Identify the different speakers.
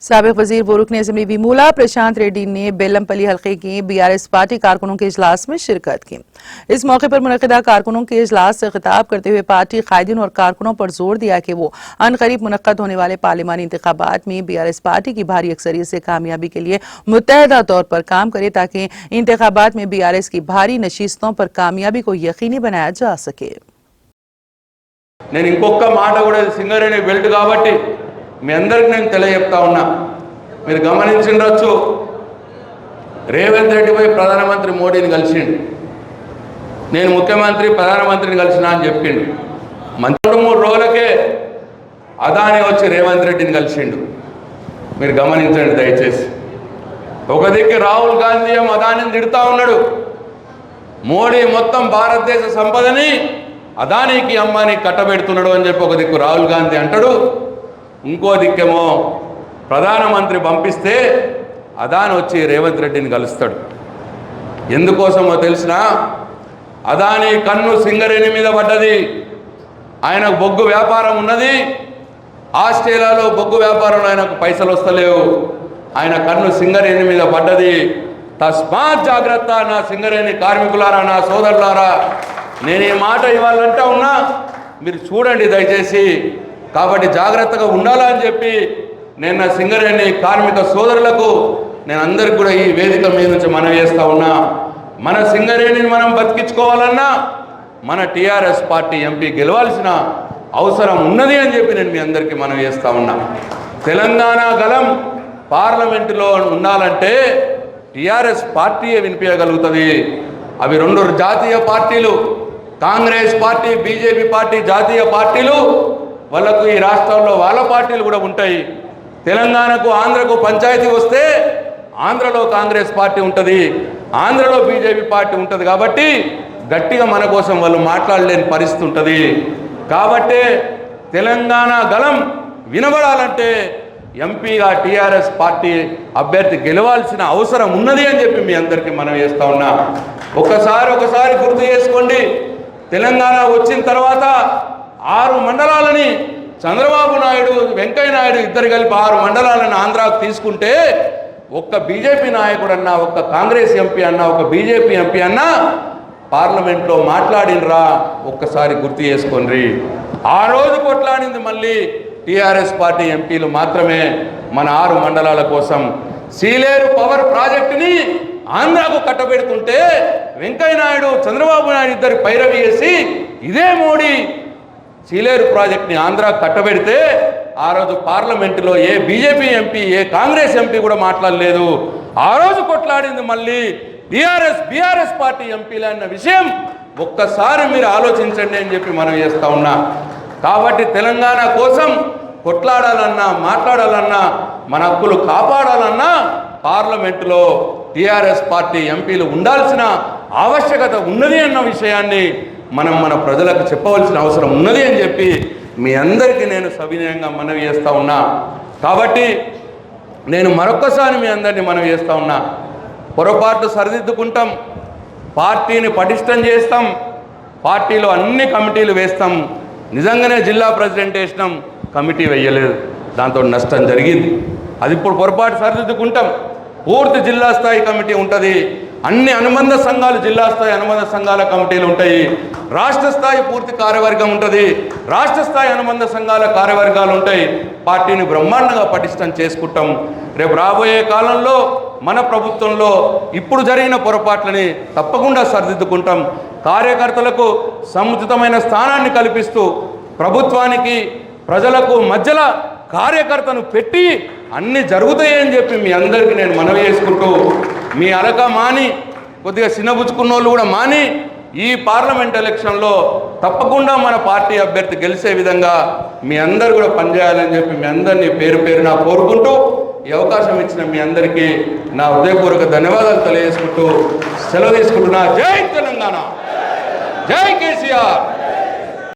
Speaker 1: साबिक वजीर व रुकन असेंबली विमूला प्रशांत रेड्डी ने बेलमपल्ली हल्के के बीआरएस पार्टी कारकुनों के इजलास में शिरकत की। इस मौके पर मुनक़िदा कारकुनों के इजलास से खिताब करते हुए पार्टी कायदीन और कारकुनों पर जोर दिया कि वो अनकरीब मुनक़्क़द होने वाले पार्लिमानी इंतखाबात में बीआरएस पार्टी की भारी अक्सरियत से कामयाबी के लिए मुत्तहदा तौर पर काम करे ताकि इंतखाबात में बीआरएस की भारी नशीस्तों पर कामयाबी को यकीनी बनाया जा सके।
Speaker 2: నేను ఇంకొక మాట కూడా సింగరేణి బెల్ట్ కాబట్టి మీ అందరికి నేను తెలియజెప్తా ఉన్నా, మీరు గమనించిండొచ్చు, రేవంత్ రెడ్డి పోయి ప్రధానమంత్రి మోడీని కలిసిండు, నేను ముఖ్యమంత్రి ప్రధానమంత్రిని కలిసినా అని చెప్పిండు. మంత్రి 3 రోజులకే అదాని వచ్చి రేవంత్ రెడ్డిని కలిసిండు. మీరు గమనించండి దయచేసి. ఒక దిక్కు రాహుల్ గాంధీ అదానిని తిడుతూ ఉన్నాడు, మోడీ మొత్తం భారతదేశ సంపదని అదానికి అమ్మాని కట్టబెడుతున్నాడు అని చెప్పి ఒక దిక్కు రాహుల్ గాంధీ అంటాడు. ఇంకో దిక్కేమో ప్రధానమంత్రి పంపిస్తే అదాని వచ్చి రేవంత్ రెడ్డిని కలుస్తాడు. ఎందుకోసమో తెలిసిన, అదాని కన్ను సింగరేణి మీద పడ్డది, ఆయనకు బొగ్గు వ్యాపారం ఉన్నది, ఆస్ట్రేలియాలో బొగ్గు వ్యాపారంలో ఆయనకు పైసలు వస్తలేవు, ఆయన కన్ను సింగరేణి మీద పడ్డది. తస్మాత్ జాగ్రత్త నా సింగరేణి కార్మికులారా, నా సోదరులారా, నేను ఈ మాట ఇవ్వాలంటా ఉన్నా, మీరు చూడండి దయచేసి. కాబట్టి జాగ్రత్తగా ఉండాలని చెప్పి నేను నా సింగరేణి కార్మిక సోదరులకు నేను అందరికి కూడా ఈ వేదిక మీద నుంచి మనవి చేస్తూ ఉన్నా, మన సింగరేణిని మనం బతికించుకోవాలన్నా మన టీఆర్ఎస్ పార్టీ ఎంపీ గెలవాల్సిన అవసరం ఉన్నది అని చెప్పి నేను మీ అందరికీ మనవి చేస్తూ ఉన్నా. తెలంగాణ గలం పార్లమెంటులో ఉండాలంటే టీఆర్ఎస్ పార్టీయే వినిపించగలుగుతుంది. అవి 2 జాతీయ పార్టీలు, కాంగ్రెస్ పార్టీ, బీజేపీ పార్టీ జాతీయ పార్టీలు, వాళ్ళకు ఈ రాష్ట్రాల్లో వాళ్ళ పార్టీలు కూడా ఉంటాయి. తెలంగాణకు ఆంధ్రకు పంచాయతీ వస్తే ఆంధ్రలో కాంగ్రెస్ పార్టీ ఉంటుంది, ఆంధ్రలో బీజేపీ పార్టీ ఉంటుంది. కాబట్టి గట్టిగా మన కోసం వాళ్ళు మాట్లాడలేని పరిస్థితి ఉంటుంది. కాబట్టి తెలంగాణ గలం వినబడాలంటే ఎంపీగా టీఆర్ఎస్ పార్టీ అభ్యర్థి గెలవాల్సిన అవసరం ఉన్నది అని చెప్పి మీ అందరికీ మనం చేస్తూ ఉన్నా. ఒకసారి గుర్తు చేసుకోండి, తెలంగాణ వచ్చిన తర్వాత 6 మండలాలని చంద్రబాబు నాయుడు, వెంకయ్య నాయుడు ఇద్దరు కలిపి 6 మండలాలను ఆంధ్రాకు తీసుకుంటే ఒక్క బీజేపీ నాయకుడు అన్నా, ఒక్క కాంగ్రెస్ ఎంపీ అన్నా, ఒక బీజేపీ ఎంపీ అన్నా పార్లమెంట్లో మాట్లాడినరా ఒక్కసారి గుర్తు చేసుకోండి. ఆ రోజు కొట్లాడింది మళ్ళీ టీఆర్ఎస్ పార్టీ ఎంపీలు మాత్రమే మన 6 మండలాల కోసం. సీలేరు పవర్ ప్రాజెక్టుని ఆంధ్రాకు కట్టబెడుతుంటే వెంకయ్య నాయుడు, చంద్రబాబు నాయుడు ఇద్దరు పైరవి చేసి ఇదే మోడీ సీలేరు ప్రాజెక్ట్ని ఆంధ్రాకు కట్టబెడితే ఆ రోజు పార్లమెంటులో ఏ బీజేపీ ఎంపీ, ఏ కాంగ్రెస్ ఎంపీ కూడా మాట్లాడలేదు. ఆ రోజు కొట్లాడింది మళ్ళీ బీఆర్ఎస్ పార్టీ ఎంపీలు అన్న విషయం ఒక్కసారి మీరు ఆలోచించండి అని చెప్పి మనం చేస్తూ ఉన్నా. కాబట్టి తెలంగాణ కోసం కొట్లాడాలన్నా, మాట్లాడాలన్నా, మన హక్కులు కాపాడాలన్నా పార్లమెంటులో టీఆర్ఎస్ పార్టీ ఎంపీలు ఉండాల్సిన ఆవశ్యకత ఉన్నది అన్న విషయాన్ని మనం మన ప్రజలకు చెప్పవలసిన అవసరం ఉన్నది అని చెప్పి మీ అందరికీ నేను సవినయంగా మనవి చేస్తూ ఉన్నా. కాబట్టి నేను మరొక్కసారి మీ అందరినీ మనవి చేస్తూ ఉన్నా, పొరపాటు సరిదిద్దుకుంటాం, పార్టీని పటిష్టం చేస్తాం, పార్టీలో అన్ని కమిటీలు వేస్తాం. నిజంగానే జిల్లా ప్రెసిడెంట్ వేసినాం, కమిటీ వేయలేదు, దాంతో నష్టం జరిగింది. అది ఇప్పుడు పొరపాటు సరిదిద్దుకుంటాం. పూర్తి జిల్లా స్థాయి కమిటీ ఉంటుంది, అన్ని అనుబంధ సంఘాలు జిల్లా స్థాయి అనుబంధ సంఘాల కమిటీలు ఉంటాయి, రాష్ట్ర స్థాయి పూర్తి కార్యవర్గం ఉంటుంది, రాష్ట్ర స్థాయి అనుబంధ సంఘాల కార్యవర్గాలు ఉంటాయి. పార్టీని బ్రహ్మాండంగా పటిష్టం చేసుకుంటాం. రేపు రాబోయే కాలంలో మన ప్రభుత్వంలో ఇప్పుడు జరిగిన పొరపాట్లని తప్పకుండా సరిదిద్దుకుంటాం. కార్యకర్తలకు సముచితమైన స్థానాన్ని కల్పిస్తూ ప్రభుత్వానికి ప్రజలకు మధ్యలో కార్యకర్తను పెట్టి అన్నీ జరుగుతాయని చెప్పి మీ అందరికీ నేను మనవి చేసుకుంటూ, మీ అలక మాని, కొద్దిగా చిన్నబుచ్చుకున్న వాళ్ళు కూడా మాని, ఈ పార్లమెంట్ ఎలక్షన్లో తప్పకుండా మన పార్టీ అభ్యర్థి గెలిచే విధంగా మీ అందరు కూడా పనిచేయాలని చెప్పి మీ అందరినీ పేరు పేరున కోరుకుంటూ, ఈ అవకాశం ఇచ్చిన మీ అందరికీ నా హృదయపూర్వక ధన్యవాదాలు తెలియజేసుకుంటూ సెలవు తీసుకుంటున్నా. జై తెలంగాణ, జై కేసీఆర్.